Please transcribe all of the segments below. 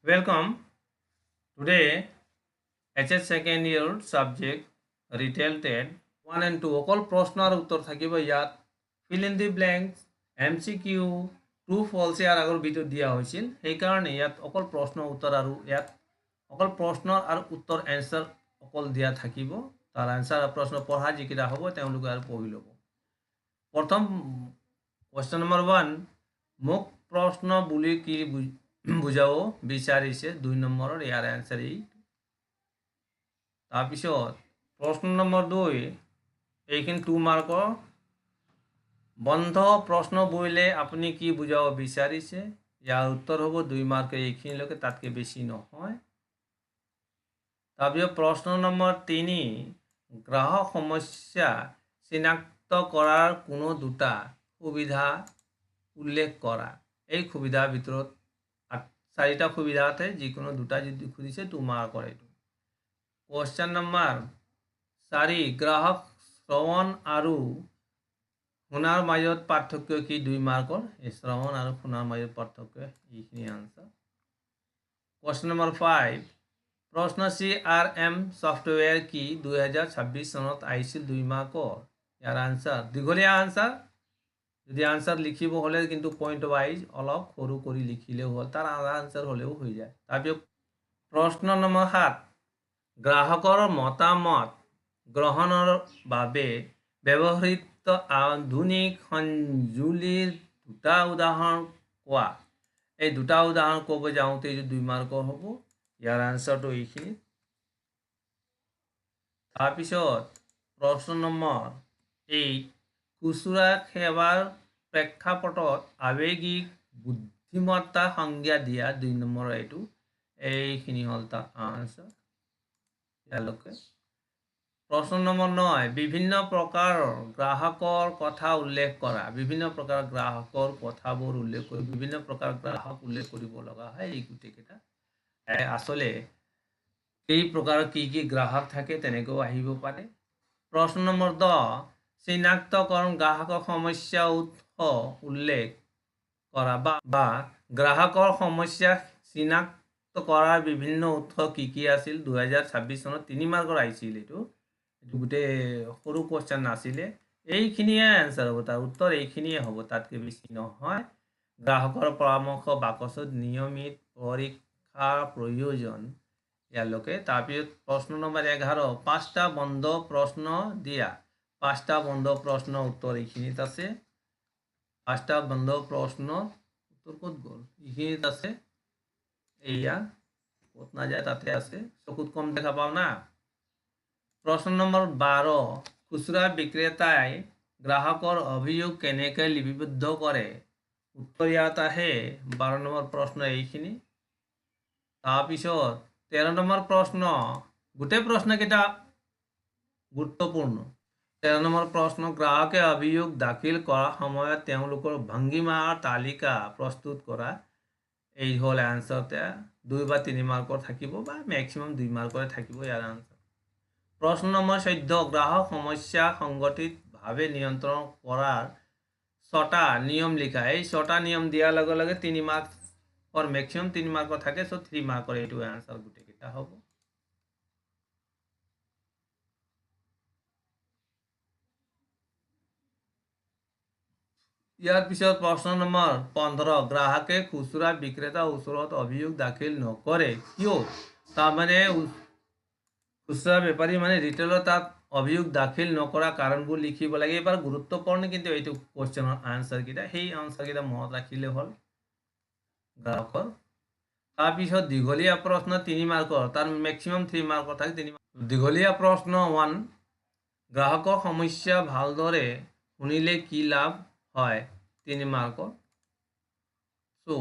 Welcome. Today, HS second year subject retail trade 1 and 2 অকল প্ৰশ্নৰ উত্তৰ থাকিব ইয়াত fill in the blanks MCQ true false ইয়াৰ আগৰ ভিডিঅ'ত দিয়া হৈছিল সেইকাৰণে ইয়াত অকল প্ৰশ্নৰ উত্তৰ আৰু ইয়াত অকল প্ৰশ্নৰ আৰু উত্তৰ এনসাৰ অকল দিয়া থাকিব তাৰ এনসাৰ প্ৰশ্ন পঢ়া যিকেইটা হ'ব তেওঁলোকে আৰু পঢ়ি ল'ব প্ৰথম question number 1 মোক প্ৰশ্ন বুলি কি বুজাব বিচাৰিছে 2 নম্বৰৰ ইয়াৰ এনসাৰ এই তাৰপিছত প্ৰশ্ন নম্বৰ 2 এইখিনি 2 মাৰ্কৰ বন্ধ প্ৰশ্ন বুলিলে আপুনি কি বুজাব বিচাৰিছে ইয়াৰ উত্তৰ হ'ব 2 মাৰ্কৰ এইখিনিলৈকে তাতকৈ বেছি নহয় তাৰপিছত প্ৰশ্ন নম্বৰ 3 গ্ৰাহক সমস্যা চিনাক্ত কৰাৰ কোনো দুটা সুবিধা উল্লেখ কৰা এই সুবিধাৰ ভিতৰত 4টা সুবিধা আছে যিকোনো দুটা যদি খুদিছে 2 মাৰ্কৰ এইটো Question number 4 গ্ৰাহক শ্ৰৱণ আৰু শুনাৰ মাজত পাৰ্থক্য কি 2 মাৰ্কৰ শ্ৰৱণ আৰু শুনাৰ মাজত পাৰ্থক্য এইখিনি আনসাৰ Question number 5 প্ৰশ্ন CRM সফটওয়্যাৰ কি 2026 চনত আহিছিল 2 মাৰ্কৰ ইয়াৰ আনসাৰ দীঘলীয়া আনসাৰ যদি আনসাৰ লিখিব হলে কিন্তু পয়েন্ট ওয়াইজ অলপ সৰু কৰি লিখিলেও হল তাৰ আনসাৰ হলেও হৈ যায় তাৰপিছত প্ৰশ্ন নম্বৰ 7 গ্ৰাহকৰ মতামত গ্ৰহণৰ বাবে ব্যৱহৃত আধুনিক সঁজুলিৰ দুটা উদাহৰণ কোৱা এই দুটা উদাহৰণ ক'ব যাওঁতে 2 মাৰ্কৰ হ'ব ইয়াৰ আনসাৰটো এইখিনি তাৰপিছত প্ৰশ্ন নম্বৰ 8 খুচুৰা সেৱাৰ প্ৰেক্ষাপটত আৱেগিক বুদ্ধিমত্তা সংজ্ঞা দিয়া 2 নম্বৰ এইটো এইখিনি হল তাৰ আনসাৰ ইয়ালৈকে প্ৰশ্ন নম্বৰ 9 বিভিন্ন প্ৰকাৰৰ গ্ৰাহকৰ কথা উল্লেখ কৰা বিভিন্ন প্ৰকাৰৰ গ্ৰাহকৰ কথাবোৰ উল্লেখ কৰি বিভিন্ন প্ৰকাৰৰ গ্ৰাহক উল্লেখ কৰিব লগা হয় এই গুটেকেটা আসলে এই প্ৰকাৰৰ কি কি গ্ৰাহক থাকে তেনেকৈ আহিব পাৰে প্ৰশ্ন নম্বৰ 10 চিনাক্তকৰণ গ্ৰাহকৰ সমস্যা উৎস উল্লেখ কৰা বা গ্ৰাহকৰ সমস্যা চিনাক্ত কৰাৰ বিভিন্ন উৎস কি কি আছিল 2026 চনত 3 মাৰ্কৰ আহিছিল এইটো গুটে সৰু কোৱেশ্চন নাছিলে এইখিনিয়ে আনসাৰ হ'ব তাৰ উত্তৰ এইখিনিয়ে হ'ব তাতকৈ বেছি নহয় গ্ৰাহকৰ পৰামৰ্শ বাকচত নিয়মিত পৰীক্ষাৰ প্ৰয়োজন ইয়ালৈকে তাৰপিছত প্ৰশ্ন নম্বৰ 11 5টা বন্ধ প্ৰশ্ন দিয়া 5টা বন্ধ প্ৰশ্ন উত্তৰ এইখিনিত আছে 5টা বন্ধ প্ৰশ্ন উত্তৰ ক'ত গ'ল এইখিনিত আছে এইয়া ক'ত না যায় তাতে আছে চকুত কম দেখা পাও না প্ৰশ্ন নম্বৰ 12 খুচুৰা বিক্ৰেতাই গ্ৰাহকৰ অভিযোগ কেনেকৈ লিপিবদ্ধ কৰে উত্তৰ ইয়াত আহে 12 নম্বৰ প্ৰশ্ন এইখিনি তাৰপিছত 13 নম্বৰ প্ৰশ্ন গোটেই প্ৰশ্নকেইটা গুৰুত্বপূৰ্ণ 13 নম্বৰ প্ৰশ্ন গ্ৰাহকে অভিযোগ দাখিল কৰাৰ সময়ত তেওঁলোকৰ ভংগীমাৰ তালিকা প্ৰস্তুত কৰা এই হল আনসাৰ 2 বা 3 মাৰ্কৰ থাকিব বা ম্যাক্সিমাম 2 মাৰ্কৰ থাকিব ইয়াৰ আনসাৰ প্ৰশ্ন নম্বৰ 14 গ্ৰাহক সমস্যা সংগঠিতভাৱে নিয়ন্ত্ৰণ কৰাৰ 6টা নিয়ম লিখা এই 6টা নিয়ম দিয়াৰ লগে লগে 3 মাৰ্কৰ ম্যাক্সিমাম 3 মাৰ্কৰ থাকে সো 3 মাৰ্কৰ এইটো আনসাৰ গুটেকেটা হ'ব ইয়াৰ পিছত প্ৰশ্ন নম্বৰ 15 গ্ৰাহকে খুচুৰা বিক্ৰেতা ওচৰত অভিযোগ দাখিল নকৰে কিয় তাৰমানে খুচুৰা বেপাৰী মানে ৰিটেইলৰ তাত অভিযোগ দাখিল নকৰা কাৰণবোৰ লিখিব লাগে এবাৰ গুৰুত্বপূৰ্ণ কিন্তু এইটো কোৱেশ্চনৰ আনসাৰ কিটা সেই আনসাৰ কিটা মনত ৰাখিলে হল গ্ৰাহকৰ তাৰপিছত দীঘলীয়া প্ৰশ্ন 3 মাৰ্কৰ তাৰ ম্যাক্সিমাম 3 মাৰ্কৰ থাকে 3 দীঘলীয়া প্ৰশ্ন 1 গ্ৰাহকৰ সমস্যা ভালদৰে শুনিলে কি লাভ হয় 3 মাৰ্কৰ সো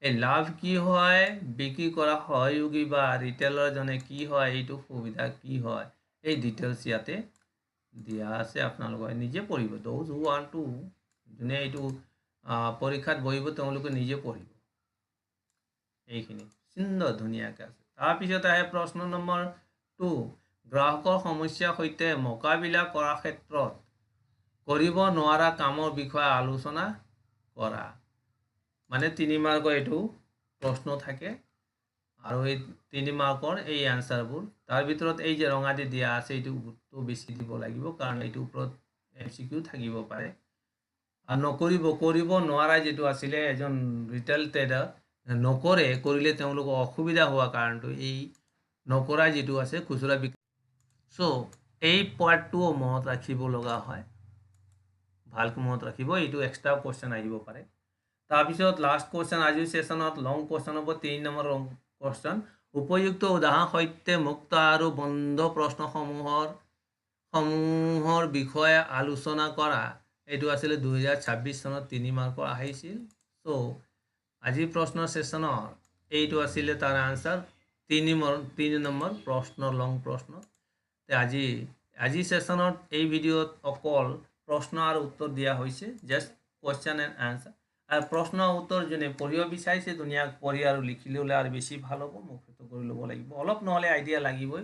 এই লাভ কি হয় বিক্ৰি কৰা সহযোগী বা রিটেইলার জনে কি হয় এইটো সুবিধা কি হয় এই ডিটেইলস ইয়াতে দিয়া আছে আপোনালোকে নিজে পঢ়িব those who want to জনে এইটো পৰীক্ষাত বহিব তেওঁলোকে নিজে পঢ়িব এইখিনি সুন্দৰ ধুনীয়াকৈ আছে তাৰপিছত আহে প্ৰশ্ন নম্বৰ 2 গ্ৰাহকৰ সমস্যাৰ সৈতে মোকাবিলা কৰাৰ ক্ষেত্ৰত কৰিব নোৱাৰা কামৰ বিষয়ে আলোচনা কৰা মানে 3 মাৰ্কৰ এইটো প্ৰশ্ন থাকে আৰু এই 3 মাৰ্কৰ এই আনসাৰবোৰ তাৰ ভিতৰত এই যে ৰঙাদি দিয়া আছে এইটো গুৰুত্ব বেছি দিব লাগিব কাৰণ এইটোৰ ওপৰত MCQ থাকিব পাৰে আৰু কৰিব নোৱাৰা যেটো আছিলে এজন ৰিটেল ট্ৰেডাৰ নকৰে কৰিলে তেওঁলোক অসুবিধা হোৱা কাৰণটো এই নকৰা যেটো আছে খুচুৰা সো এই পাৰ্টটো মনত ৰাখিব লগা হয় ভালকৈ মনত ৰাখিব এইটো এক্সট্ৰা কোৱেশ্চন আহিব পাৰে তাৰপিছত লাষ্ট কোৱেশ্চন আজিৰ সেশনত লং কোৱেশ্চন হ'ব 3 নম্বৰ লং কোৱেশ্চন উপযুক্ত উদাহৰণ সৈতে মুক্ত আৰু বন্ধ প্ৰশ্নসমূহৰ বিষয়ে আলোচনা কৰা এইটো আছিল 2026 চনত 3 মাৰ্কৰ আহিছিল সো আজি প্ৰশ্ন সেশনৰ এইটো আছিল তাৰ আনসাৰ 3 নম্বৰ প্ৰশ্ন লং প্ৰশ্ন আজি সেশনত এই ভিডিওত অকল প্ৰশ্ন আৰু উত্তৰ দিয়া হৈছে just question and answer or প্ৰশ্ন উত্তৰ জনে পড়িও বিচাৰিছে দুনিয়া পড়ি আৰু লিখি ললে আৰু বেছি ভাল হ'ব মুখস্থ কৰি ল'ব লাগিব অলপ নহলে আইডিয়া লাগিবই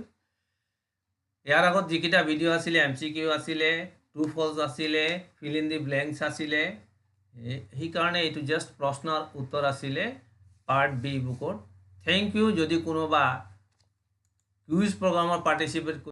ইয়াৰ আগত যিকিটা ভিডিও আছিলে MCQ আছিলে ট্ৰু ফলস আছিলে ফিল ইন দি ব্ল্যাঙ্কস আছিলে এই কাৰণে এইটো জাস্ট প্ৰশ্নৰ উত্তৰ আছিলে পাৰ্ট বি বুকৰ থ্যাংক ইউ যদি কোনোবা কুইজ প্ৰগ্ৰামৰ পাৰ্টিসিপেট